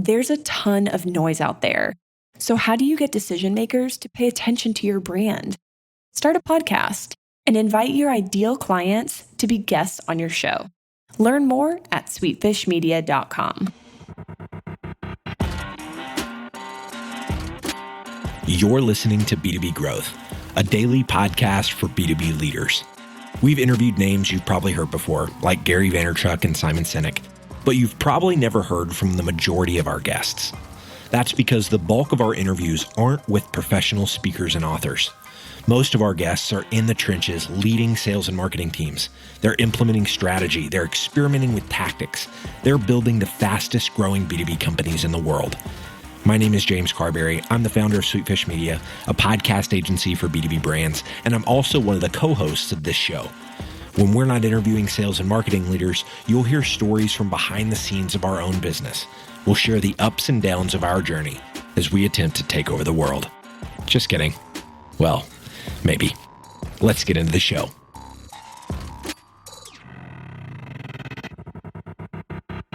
there's a ton of noise out there. So how do you get decision makers to pay attention to your brand? Start a podcast and invite your ideal clients to be guests on your show. Learn more at sweetfishmedia.com. You're listening to B2B Growth, a daily podcast for B2B leaders. We've interviewed names you've probably heard before, like Gary Vaynerchuk and Simon Sinek, but you've probably never heard from the majority of our guests. That's because the bulk of our interviews aren't with professional speakers and authors. Most of our guests are in the trenches leading sales and marketing teams. They're implementing strategy. They're experimenting with tactics. They're building the fastest growing B2B companies in the world. My name is James Carberry. I'm the founder of Sweetfish Media, a podcast agency for B2B brands, and I'm also one of the co-hosts of this show. When we're not interviewing sales and marketing leaders, you'll hear stories from behind the scenes of our own business. We'll share the ups and downs of our journey as we attempt to take over the world. Just kidding. Well, maybe. Let's get into the show.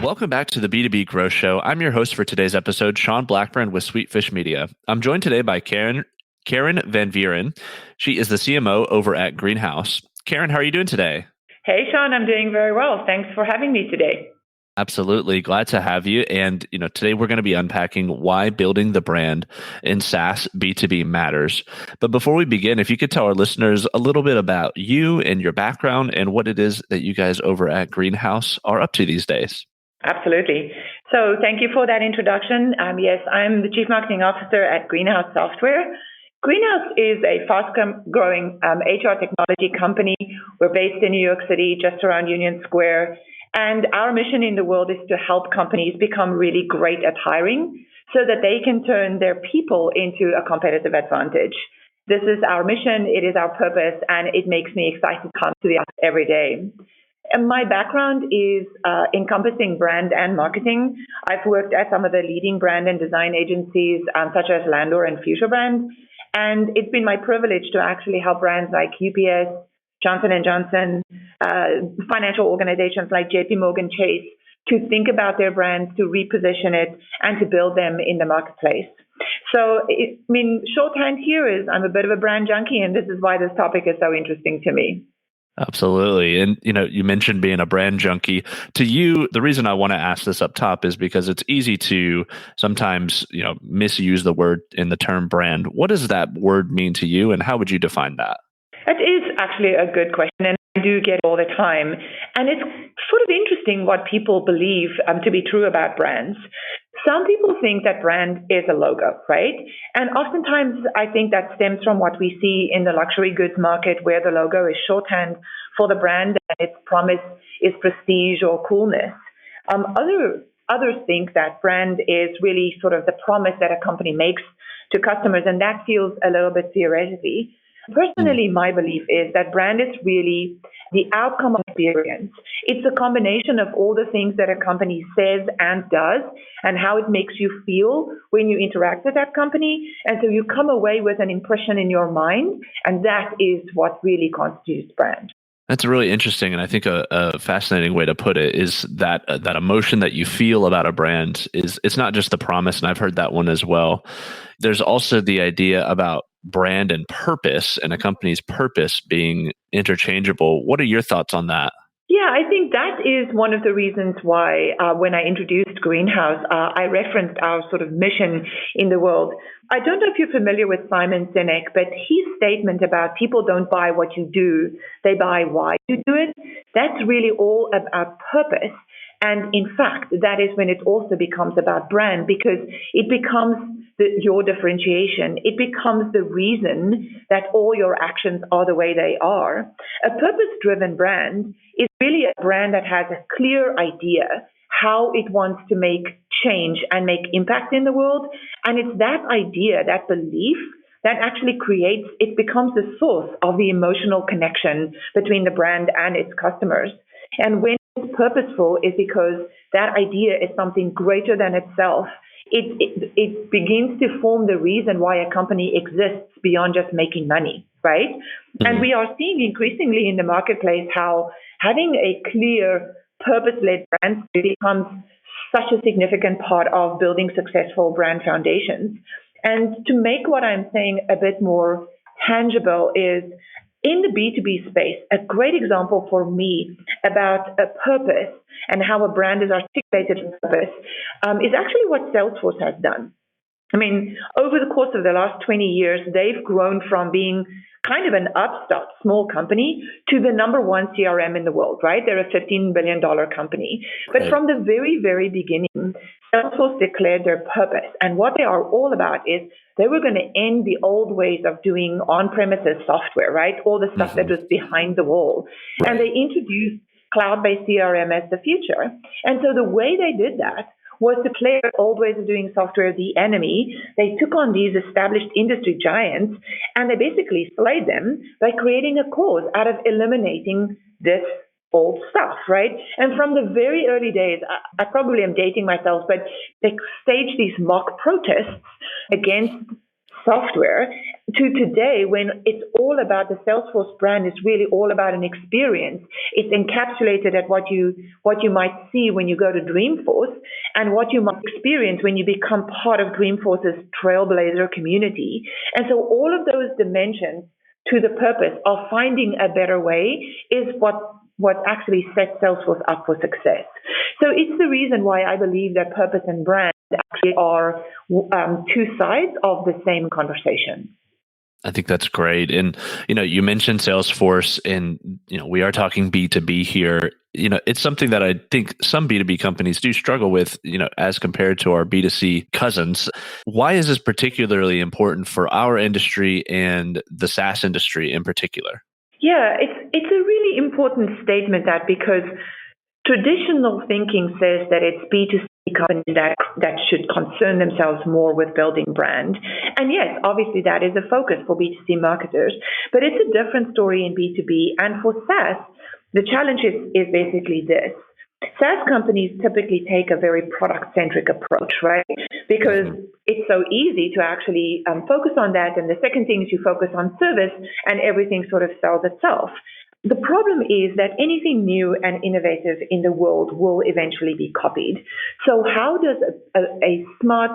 Welcome back to the B2B Growth Show. I'm your host for today's episode, Sean Blackburn with Sweetfish Media. I'm joined today by Carin Van Vuuren. She is the CMO over at Greenhouse. Carin, how are you doing today? Hey, Sean, I'm doing very well. Thanks for having me today. Absolutely. Glad to have you. And, today we're going to be unpacking why building the brand in SaaS B2B matters. But before we begin, if you could tell our listeners a little bit about you and your background and what it is that you guys over at Greenhouse are up to these days. Absolutely. So thank you for that introduction. Yes, I'm the Chief Marketing Officer at Greenhouse Software. Greenhouse is a fast-growing HR technology company. We're based in New York City, just around Union Square. And our mission in the world is to help companies become really great at hiring so that they can turn their people into a competitive advantage. This is our mission, it is our purpose, and it makes me excited to come to the office every day. And my background is encompassing brand and marketing. I've worked at some of the leading brand and design agencies, such as Landor and Future Brand. And it's been my privilege to actually help brands like UPS, Johnson & Johnson, financial organizations like JP Morgan Chase to think about their brands, to reposition it, and to build them in the marketplace. So, shorthand here is I'm a bit of a brand junkie, and this is why this topic is so interesting to me. Absolutely. And, you mentioned being a brand junkie. To you, the reason I want to ask this up top is because it's easy to sometimes, misuse the word in the term brand. What does that word mean to you, and how would you define that? That is actually a good question, and I do get it all the time. And it's sort of interesting what people believe to be true about brands. Some people think that brand is a logo, right? And oftentimes I think that stems from what we see in the luxury goods market, where the logo is shorthand for the brand and its promise is prestige or coolness. Others think that brand is really sort of the promise that a company makes to customers, and that feels a little bit theoretically. Personally, my belief is that brand is really the outcome of experience. It's a combination of all the things that a company says and does and how it makes you feel when you interact with that company. And so you come away with an impression in your mind, and that is what really constitutes brand. That's really interesting, and I think a fascinating way to put it is that that emotion that you feel about a brand it's not just the promise, and I've heard that one as well. There's also the idea about brand and purpose, and a company's purpose being interchangeable. What are your thoughts on that? Yeah, I think that is one of the reasons why when I introduced Greenhouse, I referenced our sort of mission in the world. I don't know if you're familiar with Simon Sinek, but his statement about people don't buy what you do, they buy why you do it, that's really all about purpose. And in fact, that is when it also becomes about brand, because it becomes your differentiation. It becomes the reason that all your actions are the way they are. A purpose-driven brand is really a brand that has a clear idea how it wants to make change and make impact in the world. And it's that idea, that belief, that actually it becomes the source of the emotional connection between the brand and its customers. And when it's purposeful is because that idea is something greater than itself. It begins to form the reason why a company exists beyond just making money, right? Mm-hmm. And we are seeing increasingly in the marketplace how having a clear purpose-led brand becomes such a significant part of building successful brand foundations. And to make what I'm saying a bit more tangible is in the B2B space, a great example for me about a purpose and how a brand is articulated in purpose is actually what Salesforce has done. I mean, over the course of the last 20 years, they've grown from being kind of an upstart small company to the number one CRM in the world, right? They're a $15 billion company. But from the very, very beginning, Salesforce declared their purpose. And what they are all about is they were going to end the old ways of doing on-premises software, right? All the stuff that was behind the wall. Right. And they introduced cloud-based CRM as the future. And so the way they did that was to declare old ways of doing software the enemy. They took on these established industry giants and they basically slayed them by creating a cause out of eliminating this old stuff, right? And from the very early days, I probably am dating myself, but they staged these mock protests against software to today when it's all about the Salesforce brand is really all about an experience. It's encapsulated at what you might see when you go to Dreamforce and what you might experience when you become part of Dreamforce's trailblazer community. And so all of those dimensions to the purpose of finding a better way is what actually sets Salesforce up for success. So it's the reason why I believe that purpose and brand actually are two sides of the same conversation. I think that's great. And, you mentioned Salesforce and, we are talking B2B here. It's something that I think some B2B companies do struggle with, as compared to our B2C cousins. Why is this particularly important for our industry and the SaaS industry in particular? Yeah, it's a really important statement because traditional thinking says that it's B2C companies that should concern themselves more with building brand. And yes, obviously that is a focus for B2C marketers, but it's a different story in B2B. And for SaaS, the challenge is basically this. SaaS companies typically take a very product-centric approach, right? Because it's so easy to actually focus on that. And the second thing is you focus on service and everything sort of sells itself. The problem is that anything new and innovative in the world will eventually be copied. So how does a smart,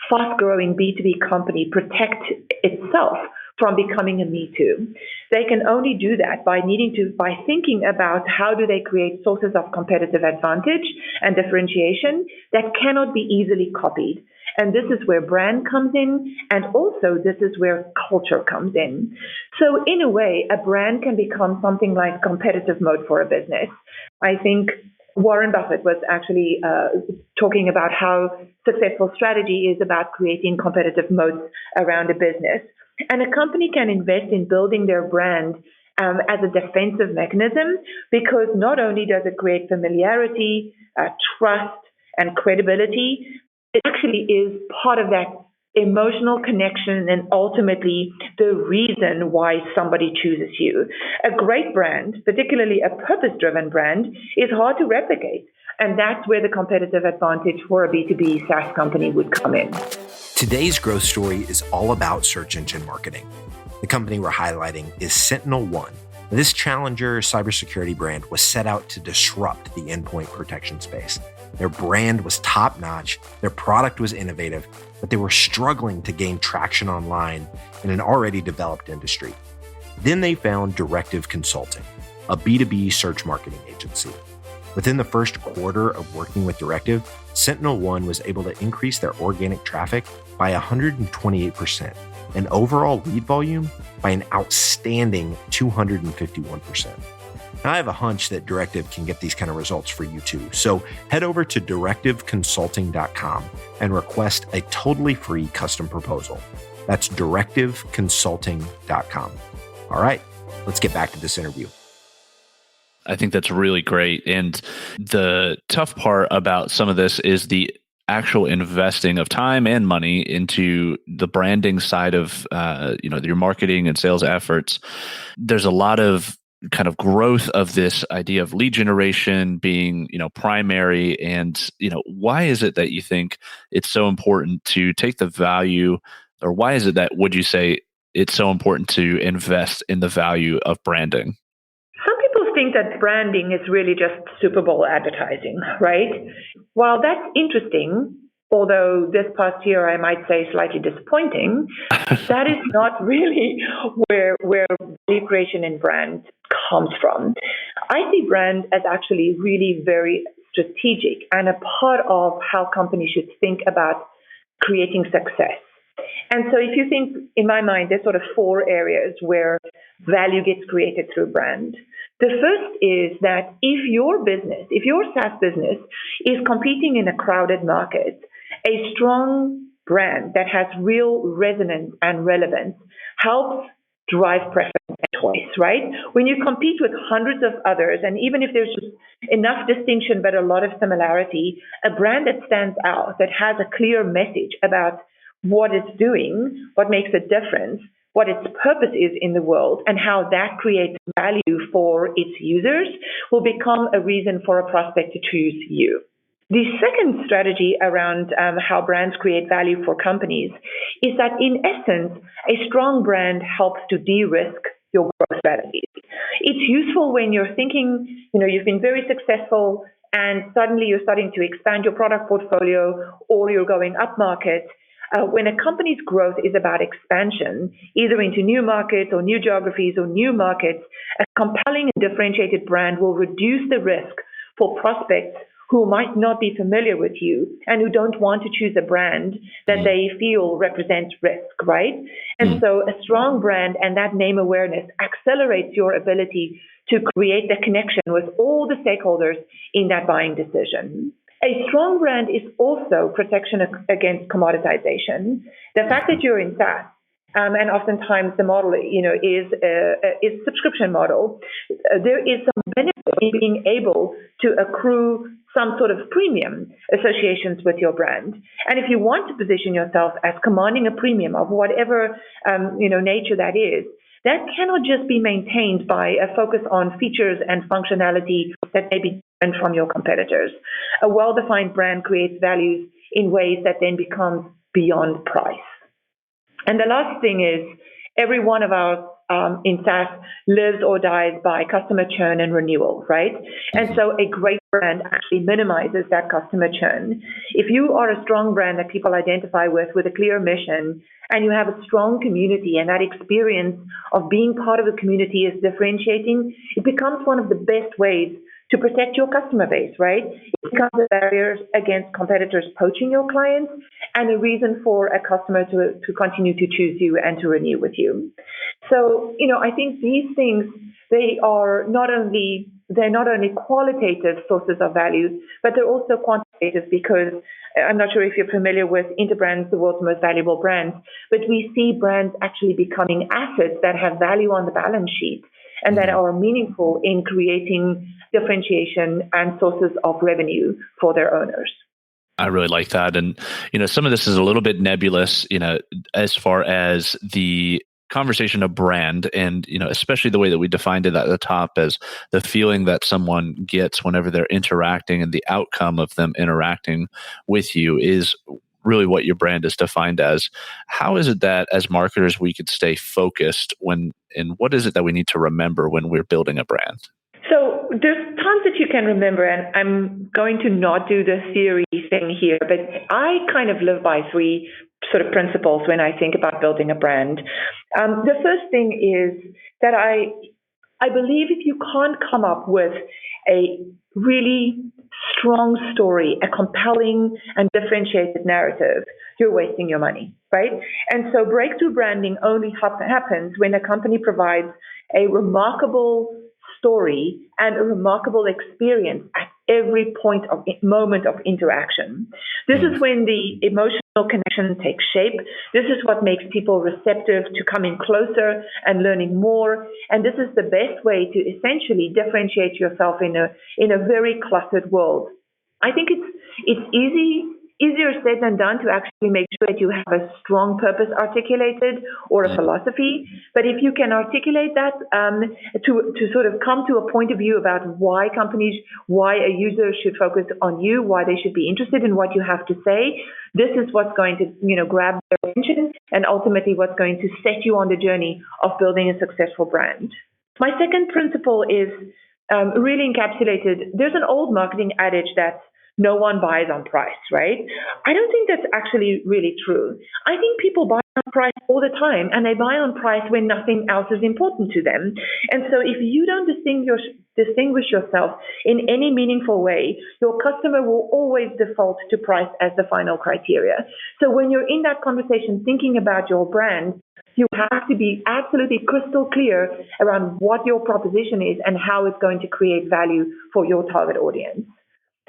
fast-growing B2B company protect itself from becoming a Me Too? They can only do that by thinking about how do they create sources of competitive advantage and differentiation that cannot be easily copied. And this is where brand comes in, and also this is where culture comes in. So in a way, a brand can become something like competitive moat for a business. I think Warren Buffett was actually talking about how successful strategy is about creating competitive moats around a business. And a company can invest in building their brand as a defensive mechanism, because not only does it create familiarity, trust, and credibility, it actually is part of that emotional connection and ultimately the reason why somebody chooses you. A great brand, particularly a purpose-driven brand, is hard to replicate. And that's where the competitive advantage for a B2B SaaS company would come in. Today's growth story is all about search engine marketing. The company we're highlighting is SentinelOne. This challenger cybersecurity brand was set out to disrupt the endpoint protection space. Their brand was top-notch, their product was innovative, but they were struggling to gain traction online in an already developed industry. Then they found Directive Consulting, a B2B search marketing agency. Within the first quarter of working with Directive, SentinelOne was able to increase their organic traffic by 128% and overall lead volume by an outstanding 251%. Now, I have a hunch that Directive can get these kind of results for you too. So head over to directiveconsulting.com and request a totally free custom proposal. That's directiveconsulting.com. All right, let's get back to this interview. I think that's really great. And the tough part about some of this is the actual investing of time and money into the branding side of your marketing and sales efforts. There's a lot of kind of growth of this idea of lead generation being primary. And why is it that you think it's so important to take the value, or why is it that, would you say, it's so important to invest in the value of branding? think that branding is really just Super Bowl advertising, right? While that's interesting, although this past year I might say slightly disappointing, that is not really where value creation in brand comes from. I see brand as actually really very strategic and a part of how companies should think about creating success. And so if you think, in my mind, there's sort of four areas where value gets created through brand. The first is that if your SaaS business is competing in a crowded market, a strong brand that has real resonance and relevance helps drive preference and choice, right? When you compete with hundreds of others, and even if there's just enough distinction but a lot of similarity, a brand that stands out, that has a clear message about what it's doing, what makes a difference, what its purpose is in the world, and how that creates value for its users, will become a reason for a prospect to choose you. The second strategy around how brands create value for companies is that, in essence, a strong brand helps to de-risk your growth strategies. It's useful when you're thinking, you've been very successful and suddenly you're starting to expand your product portfolio or you're going up market. When a company's growth is about expansion, either into new markets or new geographies or new markets, a compelling and differentiated brand will reduce the risk for prospects who might not be familiar with you and who don't want to choose a brand that they feel represents risk, right? And so a strong brand and that name awareness accelerates your ability to create the connection with all the stakeholders in that buying decision. A strong brand is also protection against commoditization. The fact that you're in SaaS, and oftentimes the model, is a subscription model, there is some benefit in being able to accrue some sort of premium associations with your brand. And if you want to position yourself as commanding a premium of whatever nature that is, that cannot just be maintained by a focus on features and functionality that may be different from your competitors. A well-defined brand creates values in ways that then becomes beyond price. And the last thing is, every one of us in SaaS lives or dies by customer churn and renewal, right? And so a great brand actually minimizes that customer churn. If you are a strong brand that people identify with a clear mission, and you have a strong community, and that experience of being part of the community is differentiating, it becomes one of the best ways to protect your customer base, right? It becomes a barrier against competitors poaching your clients and a reason for a customer to continue to choose you and to renew with you. So, I think these things, they're not only qualitative sources of value, but they're also quantitative, because I'm not sure if you're familiar with Interbrand's The World's Most Valuable Brands, but we see brands actually becoming assets that have value on the balance sheet and that are meaningful in creating differentiation and sources of revenue for their owners. I really like that. And, some of this is a little bit nebulous, as far as the conversation of brand, and especially the way that we defined it at the top as the feeling that someone gets whenever they're interacting, and the outcome of them interacting with you is really what your brand is defined as. How is it that as marketers we could stay focused and what is it that we need to remember when we're building a brand? So there's tons that you can remember, and I'm going to not do the theory thing here, but I kind of live by three sort of principles when I think about building a brand. The first thing is that I believe if you can't come up with a really strong story, a compelling and differentiated narrative, you're wasting your money, right? And so breakthrough branding only happens when a company provides a remarkable story and a remarkable experience at every moment of interaction. This is when the emotional connection takes shape. This is what makes people receptive to coming closer and learning more. And this is the best way to essentially differentiate yourself in a very cluttered world. I think it's easier said than done to actually make sure that you have a strong purpose articulated or a philosophy. But if you can articulate that to sort of come to a point of view about why a user should focus on you, why they should be interested in what you have to say, this is what's going to grab their attention and ultimately what's going to set you on the journey of building a successful brand. My second principle is really encapsulated. There's an old marketing adage that no one buys on price, right? I don't think that's actually really true. I think people buy on price all the time, and they buy on price when nothing else is important to them. And so if you don't distinguish yourself in any meaningful way, your customer will always default to price as the final criteria. So when you're in that conversation thinking about your brand, you have to be absolutely crystal clear around what your proposition is and how it's going to create value for your target audience.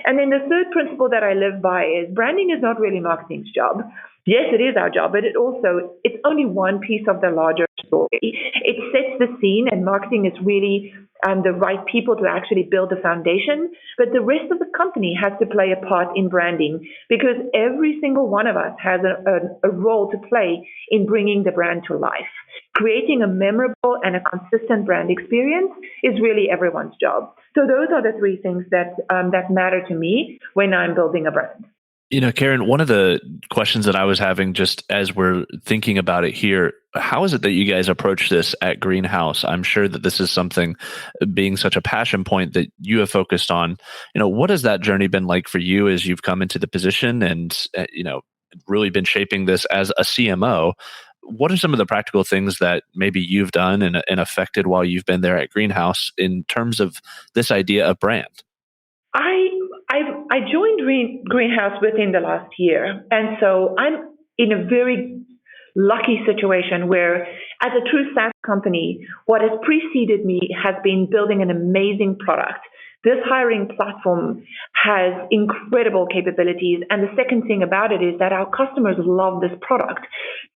And then the third principle that I live by is branding is not really marketing's job. Yes, it is our job, but it's only one piece of the larger story. It sets the scene, and marketing is really the right people to actually build the foundation. But the rest of the company has to play a part in branding, because every single one of us has a role to play in bringing the brand to life. Creating a memorable and a consistent brand experience is really everyone's job. So those are the three things that matter to me when I'm building a brand. You know, Carin, one of the questions that I was having just as we're thinking about it here, how is it that you guys approach this at Greenhouse? I'm sure that this is something, being such a passion point, that you have focused on. You know, what has that journey been like for you as you've come into the position and, really been shaping this as a CMO? What are some of the practical things that maybe you've done and affected while you've been there at Greenhouse in terms of this idea of brand? I joined Greenhouse within the last year, and so I'm in a very lucky situation where, as a true SaaS company, what has preceded me has been building an amazing product. This hiring platform has incredible capabilities. And the second thing about it is that our customers love this product.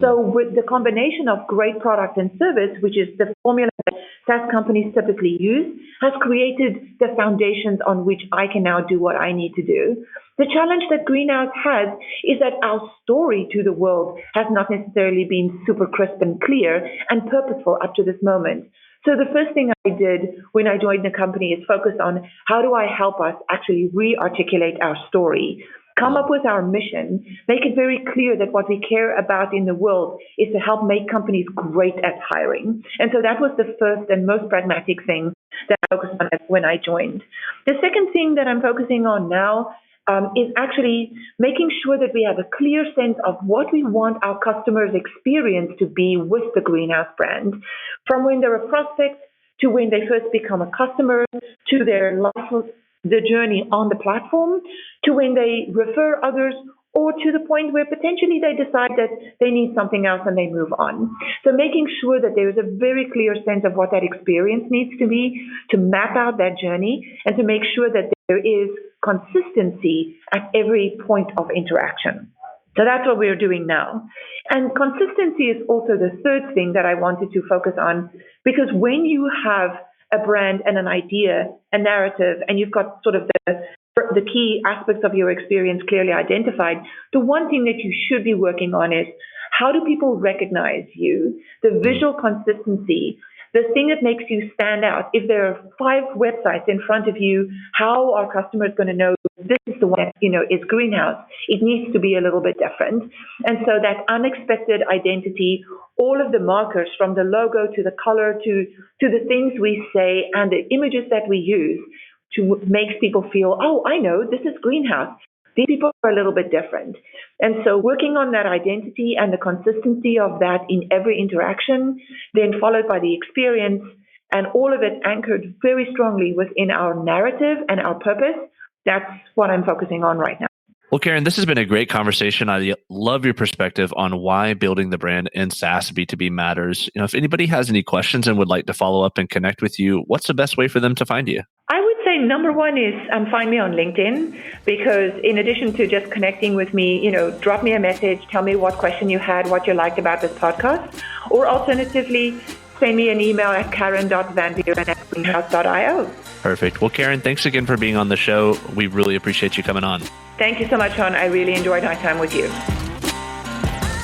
So with the combination of great product and service, which is the formula that SaaS companies typically use, has created the foundations on which I can now do what I need to do. The challenge that Greenhouse has is that our story to the world has not necessarily been super crisp and clear and purposeful up to this moment. So the first thing I did when I joined the company is focus on how do I help us actually re-articulate our story, come up with our mission, make it very clear that what we care about in the world is to help make companies great at hiring. And so that was the first and most pragmatic thing that I focused on when I joined. The second thing that I'm focusing on now is actually making sure that we have a clear sense of what we want our customers' experience to be with the Greenhouse brand, from when they're a prospect to when they first become a customer, to their life, the journey on the platform, to when they refer others, or to the point where potentially they decide that they need something else and they move on. So making sure that there is a very clear sense of what that experience needs to be, to map out that journey, and to make sure that there is consistency at every point of interaction. So that's what we're doing now. And consistency is also the third thing that I wanted to focus on, because when you have a brand and an idea, a narrative, and you've got sort of the key aspects of your experience clearly identified, the one thing that you should be working on is how do people recognize you, the visual consistency, the thing that makes you stand out. If there are 5 websites in front of you, how are customers going to know this is the one that, is Greenhouse? It needs to be a little bit different. And so that unexpected identity, all of the markers from the logo to the color to the things we say and the images that we use to make people feel, oh, I know, this is Greenhouse. These people are a little bit different. And so working on that identity and the consistency of that in every interaction, then followed by the experience, and all of it anchored very strongly within our narrative and our purpose, that's what I'm focusing on right now. Well, Carin, this has been a great conversation. I love your perspective on why building the brand in SaaS B2B matters. If anybody has any questions and would like to follow up and connect with you, what's the best way for them to find you? I would say number one is find me on LinkedIn, because in addition to just connecting with me, drop me a message, tell me what question you had, what you liked about this podcast, or alternatively, send me an email at carin.vanvuuren@greenhouse.io. Perfect. Well, Carin, thanks again for being on the show. We really appreciate you coming on. Thank you so much, Sean. I really enjoyed my time with you.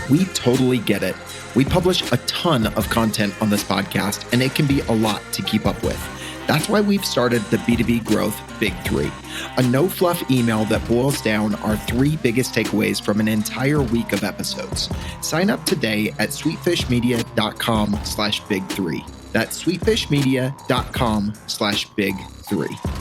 We totally get it. We publish a ton of content on this podcast, and it can be a lot to keep up with. That's why we've started the B2B Growth Big 3, a no-fluff email that boils down our 3 biggest takeaways from an entire week of episodes. Sign up today at sweetfishmedia.com/big3. That's sweetfishmedia.com/big3.